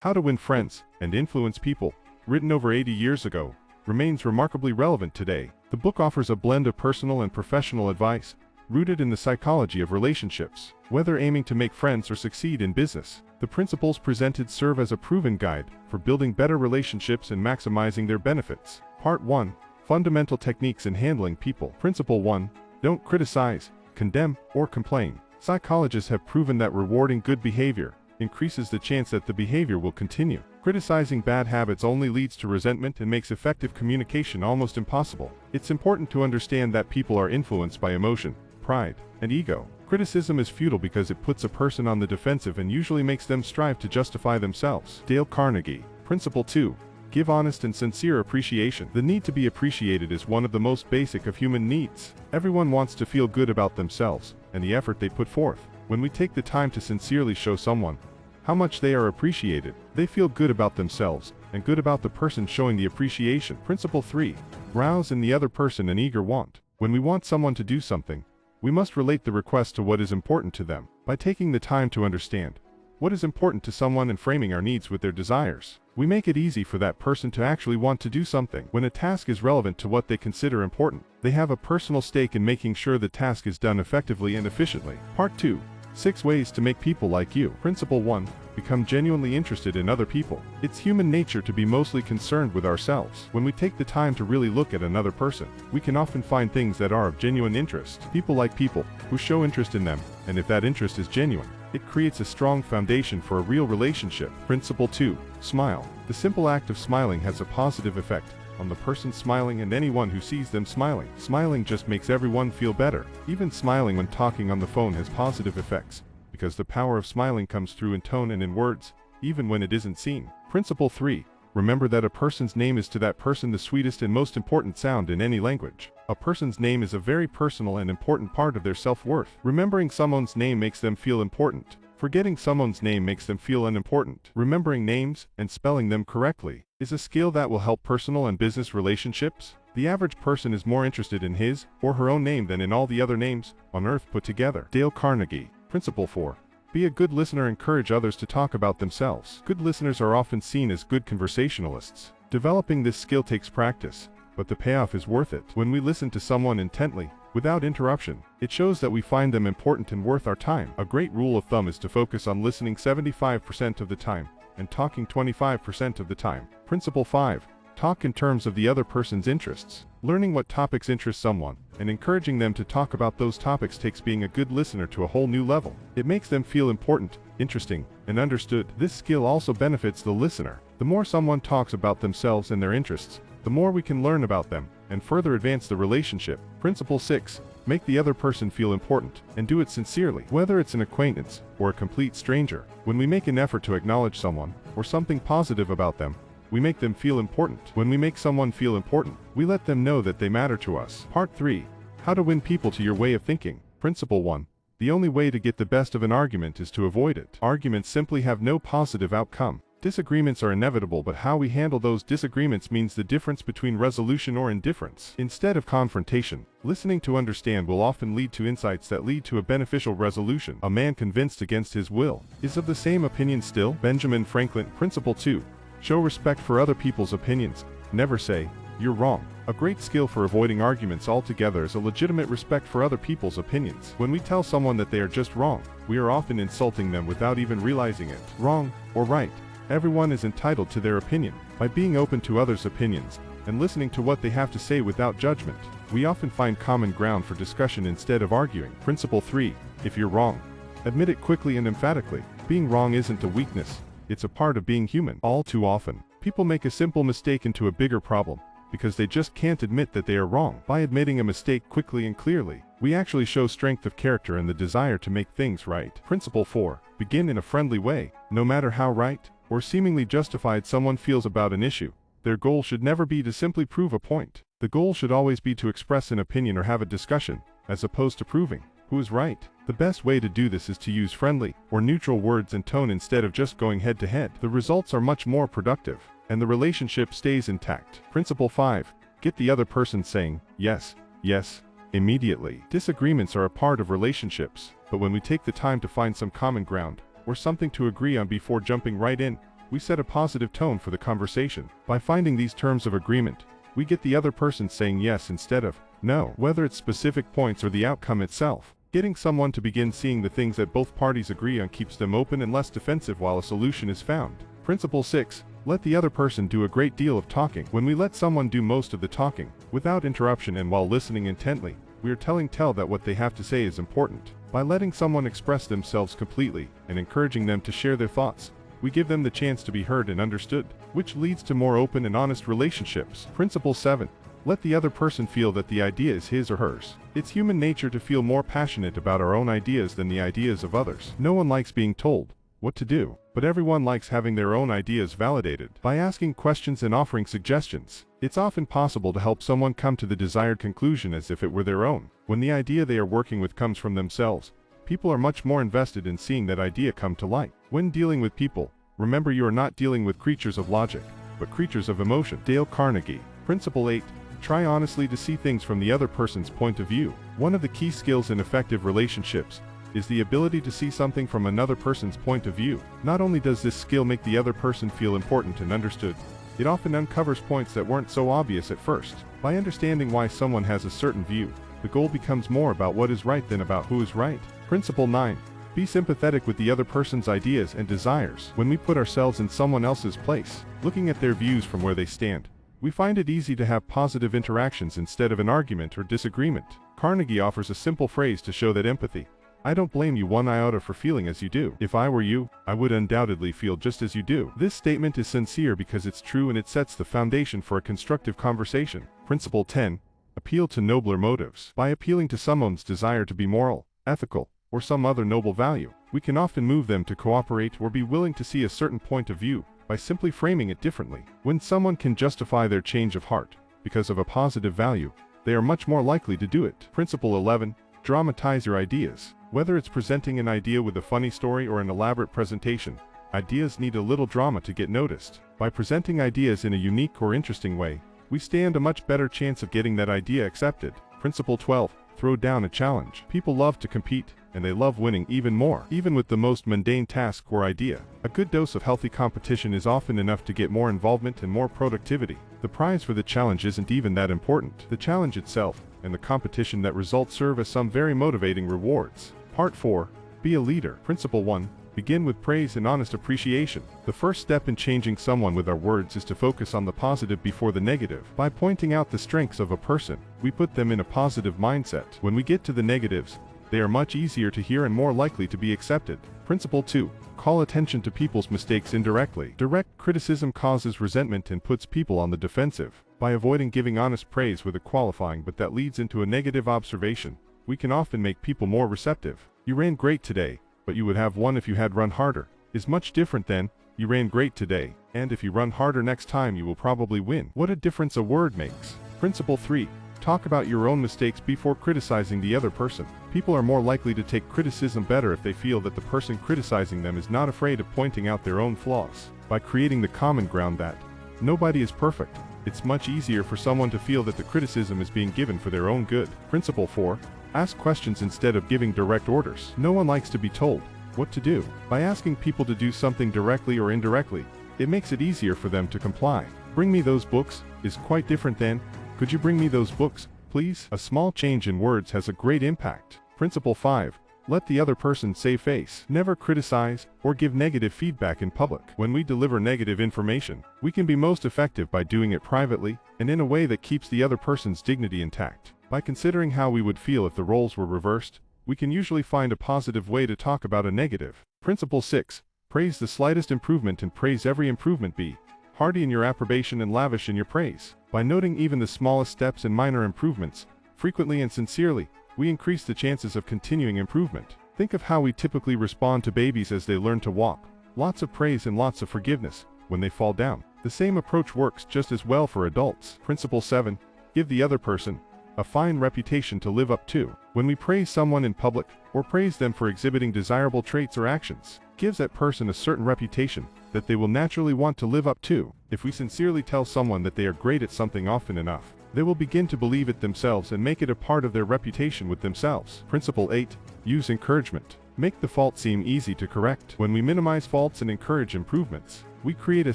How to Win Friends and Influence People, written over 80 years ago, remains remarkably relevant today. The book offers a blend of personal and professional advice, rooted in the psychology of relationships. Whether aiming to make friends or succeed in business, the principles presented serve as a proven guide for building better relationships and maximizing their benefits. Part 1. Fundamental Techniques in Handling People. Principle 1. Don't criticize, condemn, or complain. Psychologists have proven that rewarding good behavior increases the chance that the behavior will continue. Criticizing bad habits only leads to resentment and makes effective communication almost impossible. It's important to understand that people are influenced by emotion, pride, and ego. Criticism is futile because it puts a person on the defensive and usually makes them strive to justify themselves. Dale Carnegie. Principle 2. Give honest and sincere appreciation. The need to be appreciated is one of the most basic of human needs. Everyone wants to feel good about themselves and the effort they put forth. When we take the time to sincerely show someone how much they are appreciated, they feel good about themselves and good about the person showing the appreciation. Principle 3. Rouse in the other person an eager want. When we want someone to do something, we must relate the request to what is important to them. By taking the time to understand what is important to someone and framing our needs with their desires, we make it easy for that person to actually want to do something. When a task is relevant to what they consider important, they have a personal stake in making sure the task is done effectively and efficiently. Part 2. 6 Ways to Make People Like You. Principle 1. Become genuinely interested in other people. It's human nature to be mostly concerned with ourselves. When we take the time to really look at another person, we can often find things that are of genuine interest. People like people who show interest in them, and if that interest is genuine, it creates a strong foundation for a real relationship. Principle 2. Smile. The simple act of smiling has a positive effect on the person smiling and anyone who sees them smiling. Smiling just makes everyone feel better. Even smiling when talking on the phone has positive effects, because the power of smiling comes through in tone and in words, even when it isn't seen. Principle 3. Remember that a person's name is to that person the sweetest and most important sound in any language. A person's name is a very personal and important part of their self-worth. Remembering someone's name makes them feel important. Forgetting someone's name makes them feel unimportant. Remembering names and spelling them correctly is a skill that will help personal and business relationships. The average person is more interested in his or her own name than in all the other names on earth put together. Dale Carnegie. Principle 4. Be a good listener. Encourage others to talk about themselves. Good listeners are often seen as good conversationalists. Developing this skill takes practice, but the payoff is worth it. When we listen to someone intently, without interruption, it shows that we find them important and worth our time. A great rule of thumb is to focus on listening 75% of the time and talking 25% of the time. Principle 5. Talk in terms of the other person's interests. Learning what topics interest someone and encouraging them to talk about those topics takes being a good listener to a whole new level. It makes them feel important, interesting, and understood. This skill also benefits the listener. The more someone talks about themselves and their interests, the more we can learn about them and further advance the relationship. Principle 6. Make the other person feel important, and do it sincerely. Whether it's an acquaintance or a complete stranger, when we make an effort to acknowledge someone or something positive about them, we make them feel important. When we make someone feel important, we let them know that they matter to us. Part 3. How to win people to your way of thinking. Principle 1. The only way to get the best of an argument is to avoid it. Arguments simply have no positive outcome. Disagreements are inevitable, but how we handle those disagreements means the difference between resolution or indifference. Instead of confrontation, listening to understand will often lead to insights that lead to a beneficial resolution. A man convinced against his will is of the same opinion still. Benjamin Franklin. Principle 2. Show respect for other people's opinions. Never say, "You're wrong." A great skill for avoiding arguments altogether is a legitimate respect for other people's opinions. When we tell someone that they are just wrong, we are often insulting them without even realizing it. Wrong or right, everyone is entitled to their opinion. By being open to others' opinions and listening to what they have to say without judgment, we often find common ground for discussion instead of arguing. Principle 3. If you're wrong, admit it quickly and emphatically. Being wrong isn't a weakness. It's a part of being human. All too often, people make a simple mistake into a bigger problem because they just can't admit that they are wrong. By admitting a mistake quickly and clearly, we actually show strength of character and the desire to make things right. Principle 4. Begin in a friendly way. No matter how right or seemingly justified someone feels about an issue, their goal should never be to simply prove a point. The goal should always be to express an opinion or have a discussion, as opposed to proving who is right. The best way to do this is to use friendly or neutral words and tone instead of just going head to head. The results are much more productive, and the relationship stays intact. Principle 5. Get the other person saying, "Yes, yes," immediately. Disagreements are a part of relationships, but when we take the time to find some common ground or something to agree on before jumping right in, we set a positive tone for the conversation. By finding these terms of agreement, we get the other person saying yes instead of no, whether it's specific points or the outcome itself. Getting someone to begin seeing the things that both parties agree on keeps them open and less defensive while a solution is found. Principle 6. Let the other person do a great deal of talking. When we let someone do most of the talking, without interruption and while listening intently, we are telling that what they have to say is important. By letting someone express themselves completely and encouraging them to share their thoughts, we give them the chance to be heard and understood, which leads to more open and honest relationships. Principle 7. Let the other person feel that the idea is his or hers. It's human nature to feel more passionate about our own ideas than the ideas of others. No one likes being told what to do, but everyone likes having their own ideas validated. By asking questions and offering suggestions, it's often possible to help someone come to the desired conclusion as if it were their own. When the idea they are working with comes from themselves, people are much more invested in seeing that idea come to light. When dealing with people, remember you are not dealing with creatures of logic, but creatures of emotion. Dale Carnegie. Principle 8. Try honestly to see things from the other person's point of view. One of the key skills in effective relationships is the ability to see something from another person's point of view. Not only does this skill make the other person feel important and understood, it often uncovers points that weren't so obvious at first. By understanding why someone has a certain view, the goal becomes more about what is right than about who is right. Principle 9. Be sympathetic with the other person's ideas and desires. When we put ourselves in someone else's place, looking at their views from where they stand, we find it easy to have positive interactions instead of an argument or disagreement. Carnegie offers a simple phrase to show that empathy. I don't blame you one iota for feeling as you do. If I were you, I would undoubtedly feel just as you do. This statement is sincere because it's true and it sets the foundation for a constructive conversation. Principle 10. Appeal to nobler motives. By appealing to someone's desire to be moral, ethical, or some other noble value, we can often move them to cooperate or be willing to see a certain point of view by simply framing it differently. When someone can justify their change of heart because of a positive value, they are much more likely to do it. Principle 11. Dramatize your ideas. Whether it's presenting an idea with a funny story or an elaborate presentation, ideas need a little drama to get noticed. By presenting ideas in a unique or interesting way, we stand a much better chance of getting that idea accepted. Principle 12. Throw down a challenge. People love to compete, and they love winning even more. Even with the most mundane task or idea, a good dose of healthy competition is often enough to get more involvement and more productivity. The prize for the challenge isn't even that important. The challenge itself and the competition that results serve as some very motivating rewards. Part 4. Be a leader. Principle 1. Begin with praise and honest appreciation. The first step in changing someone with our words is to focus on the positive before the negative. By pointing out the strengths of a person, we put them in a positive mindset. When we get to the negatives, they are much easier to hear and more likely to be accepted. Principle 2. Call attention to people's mistakes indirectly. Direct criticism causes resentment and puts people on the defensive. By avoiding giving honest praise with a qualifying but that leads into a negative observation, we can often make people more receptive. You ran great today, but you would have won if you had run harder, is much different than, you ran great today, and if you run harder next time you will probably win. What a difference a word makes. Principle 3. Talk about your own mistakes before criticizing the other person. People are more likely to take criticism better if they feel that the person criticizing them is not afraid of pointing out their own flaws. By creating the common ground that nobody is perfect, it's much easier for someone to feel that the criticism is being given for their own good. Principle 4. Ask questions instead of giving direct orders. No one likes to be told what to do. By asking people to do something directly or indirectly, it makes it easier for them to comply. Bring me those books is quite different than, could you bring me those books, please? A small change in words has a great impact. Principle 5. Let the other person save face. Never criticize or give negative feedback in public. When we deliver negative information, we can be most effective by doing it privately and in a way that keeps the other person's dignity intact. By considering how we would feel if the roles were reversed, we can usually find a positive way to talk about a negative. Principle 6. Praise the slightest improvement and praise every improvement. Be hearty in your approbation and lavish in your praise. By noting even the smallest steps and minor improvements, frequently and sincerely, we increase the chances of continuing improvement. Think of how we typically respond to babies as they learn to walk. Lots of praise and lots of forgiveness when they fall down. The same approach works just as well for adults. Principle 7. Give the other person a fine reputation to live up to. When we praise someone in public, or praise them for exhibiting desirable traits or actions, gives that person a certain reputation that they will naturally want to live up to. If we sincerely tell someone that they are great at something often enough, they will begin to believe it themselves and make it a part of their reputation with themselves. Principle 8. Use encouragement. Make the fault seem easy to correct. When we minimize faults and encourage improvements, We create a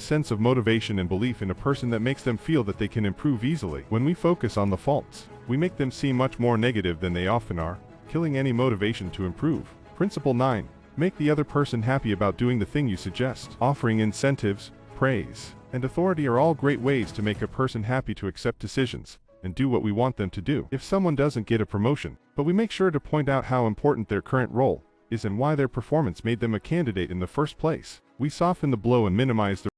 sense of motivation and belief in a person that makes them feel that they can improve easily. When we focus on the faults, we make them seem much more negative than they often are, killing any motivation to improve. Principle 9. Make the other person happy about doing the thing you suggest. Offering incentives, praise, and authority are all great ways to make a person happy to accept decisions and do what we want them to do. If someone doesn't get a promotion, but we make sure to point out how important their current role is and why their performance made them a candidate in the first place, we soften the blow and minimize the